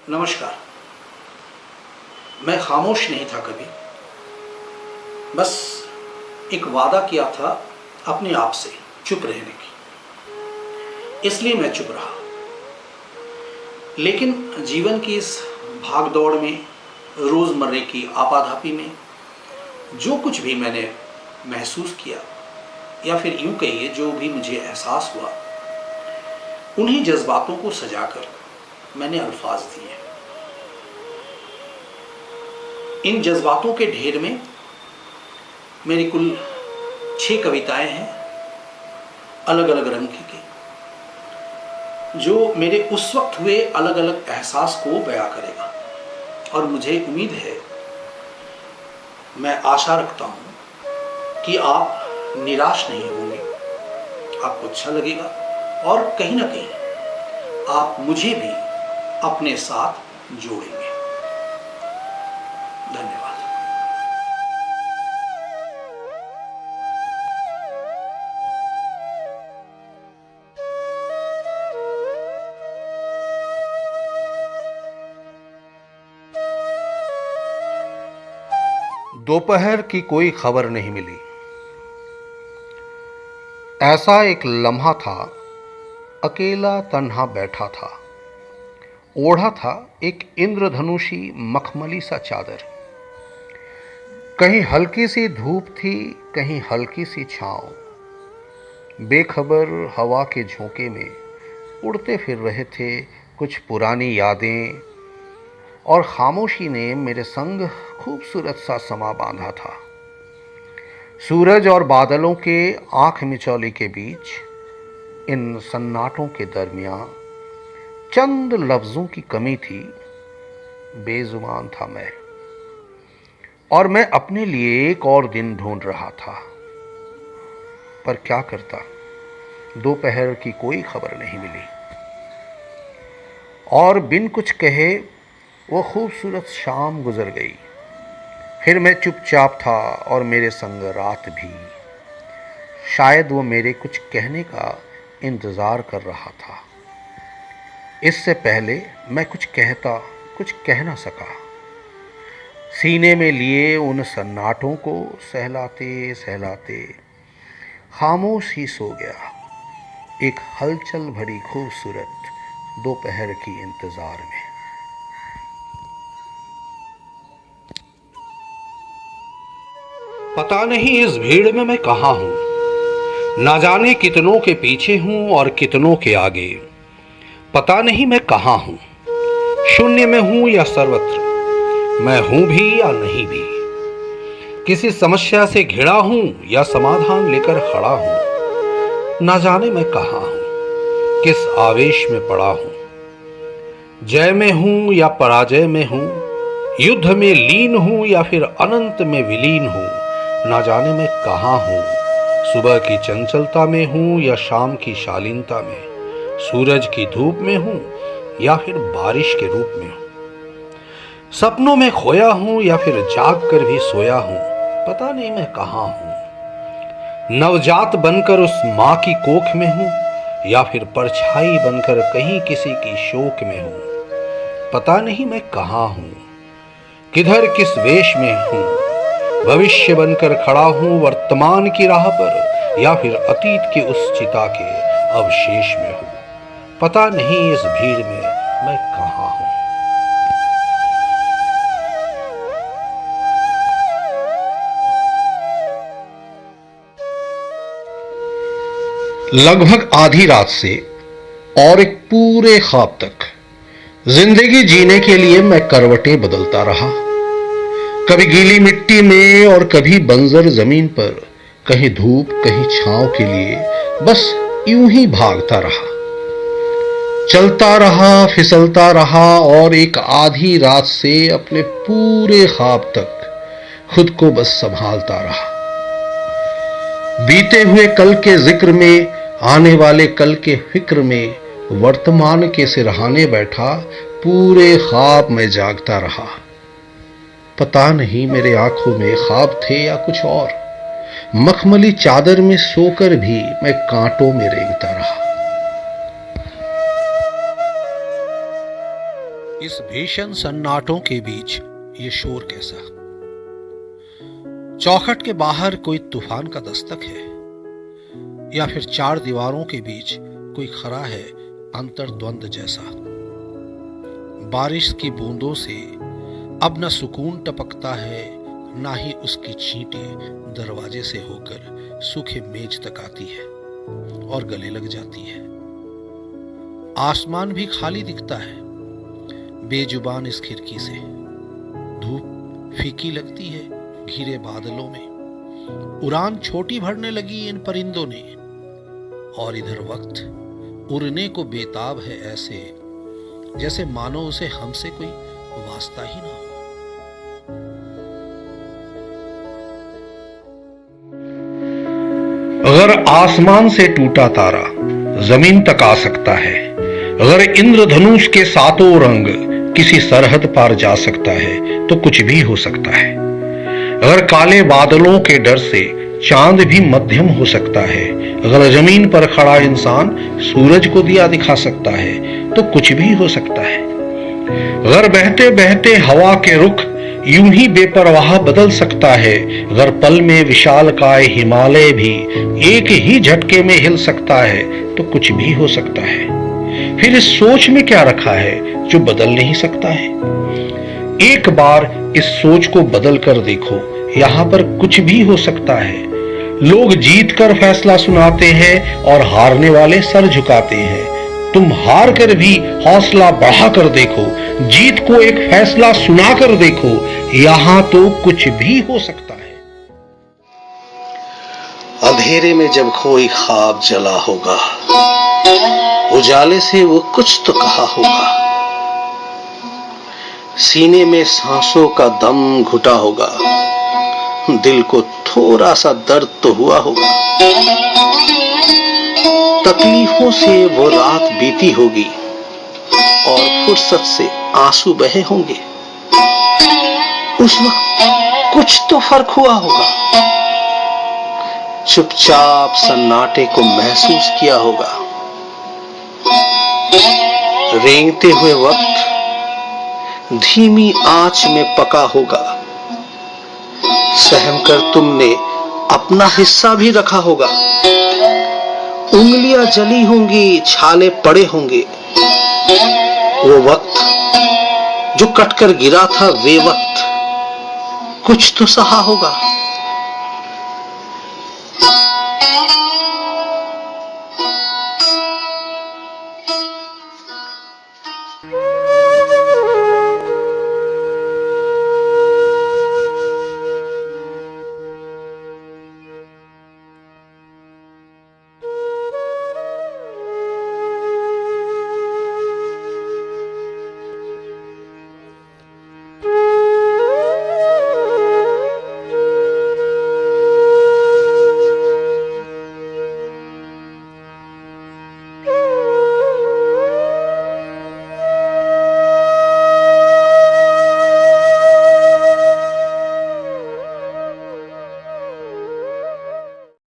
नमस्कार। मैं खामोश नहीं था कभी, बस एक वादा किया था अपने आप से चुप रहने की, इसलिए मैं चुप रहा। लेकिन जीवन की इस भागदौड़ में, रोज़मर्रे की आपाधापी में जो कुछ भी मैंने महसूस किया, या फिर यूँ कहिए जो भी मुझे एहसास हुआ, उन्हीं जज्बातों को सजाकर मैंने अल्फाज दिए। इन जज्बातों के ढेर में मेरी कुल 6 कविताएं हैं, अलग अलग रंग की, जो मेरे उस वक्त हुए अलग अलग एहसास को बयां करेगा। और मुझे उम्मीद है, मैं आशा रखता हूं कि आप निराश नहीं होंगे, आपको अच्छा लगेगा और कहीं ना कहीं आप मुझे भी अपने साथ जोड़ेंगे। धन्यवाद। दोपहर की कोई खबर नहीं मिली। ऐसा एक लम्हा था, अकेला तन्हा बैठा था, ओढ़ा था एक इंद्रधनुषी मखमली सा चादर। कहीं हल्की सी धूप थी, कहीं हल्की सी छाँव। बेखबर हवा के झोंके में उड़ते फिर रहे थे कुछ पुरानी यादें, और खामोशी ने मेरे संग खूबसूरत सा समा बांधा था। सूरज और बादलों के आंख मिचौली के बीच, इन सन्नाटों के दरमियान चंद लफ्ज़ों की कमी थी। बेजुबान था मैं, और मैं अपने लिए एक और दिन ढूंढ रहा था। पर क्या करता, दोपहर की कोई खबर नहीं मिली, और बिन कुछ कहे वो खूबसूरत शाम गुजर गई। फिर मैं चुपचाप था और मेरे संग रात भी। शायद वो मेरे कुछ कहने का इंतज़ार कर रहा था। इससे पहले मैं कुछ कहता, कुछ कह ना सका। सीने में लिए उन सन्नाटों को सहलाते सहलाते खामोश ही सो गया, एक हलचल भरी खूबसूरत दोपहर की इंतज़ार में। पता नहीं इस भीड़ में मैं कहाँ हूँ, ना जाने कितनों के पीछे हूँ और कितनों के आगे। पता नहीं मैं कहाँ हूँ, शून्य में हूँ या सर्वत्र, मैं हूँ भी या नहीं भी। किसी समस्या से घिरा हूँ या समाधान लेकर खड़ा हूँ। ना जाने मैं कहाँ हूँ, किस आवेश में पड़ा हूँ। जय में हूँ या पराजय में हूँ, युद्ध में लीन हूँ या फिर अनंत में विलीन हूँ। ना जाने मैं कहाँ हूँ, सुबह की चंचलता में हूँ या शाम की शालीनता में, सूरज की धूप में हूँ या फिर बारिश के रूप में हूँ। सपनों में खोया हूँ या फिर जाग कर भी सोया हूँ, पता नहीं मैं कहाँ हूँ। नवजात बनकर उस माँ की कोख में हूँ या फिर परछाई बनकर कहीं किसी की शोक में हूँ। पता नहीं मैं कहाँ हूँ, किधर किस वेश में हूँ। भविष्य बनकर खड़ा हूँ वर्तमान की राह पर या फिर अतीत की उस चिता के अवशेष में हूँ। पता नहीं इस भीड़ में मैं कहाँ हूँ। लगभग आधी रात से और एक पूरे ख्वाब तक जिंदगी जीने के लिए मैं करवटें बदलता रहा। कभी गीली मिट्टी में और कभी बंजर जमीन पर, कहीं धूप कहीं छांव के लिए बस यूं ही भागता रहा। चलता रहा, फिसलता रहा, और एक आधी रात से अपने पूरे ख्वाब तक खुद को बस संभालता रहा। बीते हुए कल के जिक्र में, आने वाले कल के फिक्र में, वर्तमान के सिरहाने बैठा पूरे ख्वाब में जागता रहा। पता नहीं मेरे आंखों में ख्वाब थे या कुछ और। मखमली चादर में सोकर भी मैं कांटों में रेंगता रहा। इस भीषण सन्नाटों के बीच ये शोर कैसा? चौखट के बाहर कोई तूफान का दस्तक है, या फिर चार दीवारों के बीच कोई खड़ा है अंतर्द्वंद जैसा? बारिश की बूंदों से अब न सुकून टपकता है, ना ही उसकी छींटें दरवाजे से होकर सूखे मेज तक आती है और गले लग जाती है। आसमान भी खाली दिखता है, बेजुबान इस खिड़की से। धूप फीकी लगती है घिरे बादलों में। उड़ान छोटी भरने लगी इन परिंदों ने, और इधर वक्त उड़ने को बेताब है, ऐसे जैसे मानो उसे हमसे कोई वास्ता ही ना हो। अगर आसमान से टूटा तारा जमीन तक आ सकता है, अगर इंद्रधनुष के सातों रंग किसी सरहद पार जा सकता है, तो कुछ भी हो सकता है। अगर काले बादलों के डर से चांद भी मध्यम हो सकता है, अगर जमीन पर खड़ा इंसान सूरज को दिया दिखा सकता है, तो कुछ भी हो सकता है। अगर बहते बहते हवा के रुख यूं ही बेपरवाह बदल सकता है, अगर पल में विशालकाय हिमालय भी एक ही झटके में हिल सकता है, तो कुछ भी हो सकता है। फिर इस सोच में क्या रखा है जो बदल नहीं सकता है? एक बार इस सोच को बदल कर देखो, यहाँ पर कुछ भी हो सकता है। लोग जीत कर फैसला सुनाते हैं और हारने वाले सर झुकाते हैं। तुम हार कर भी हौसला बढ़ा कर देखो, जीत को एक फैसला सुना कर देखो, यहां तो कुछ भी हो सकता है। अंधेरे में जब कोई ख्वाब जला होगा, उजाले से वो कुछ तो कहा होगा। सीने में सांसों का दम घुटा होगा, दिल को थोड़ा सा दर्द तो हुआ होगा। तकलीफों से वो रात बीती होगी और फुर्सत से आंसू बहे होंगे। उस वक्त कुछ तो फर्क हुआ होगा। चुपचाप सन्नाटे को महसूस किया होगा। रेंगते हुए वक्त धीमी आंच में पका होगा। सहमकर तुमने अपना हिस्सा भी रखा होगा। उंगलियां जली होंगी, छाले पड़े होंगे। वो वक्त जो कटकर गिरा था, वे वक्त कुछ तो सहा होगा।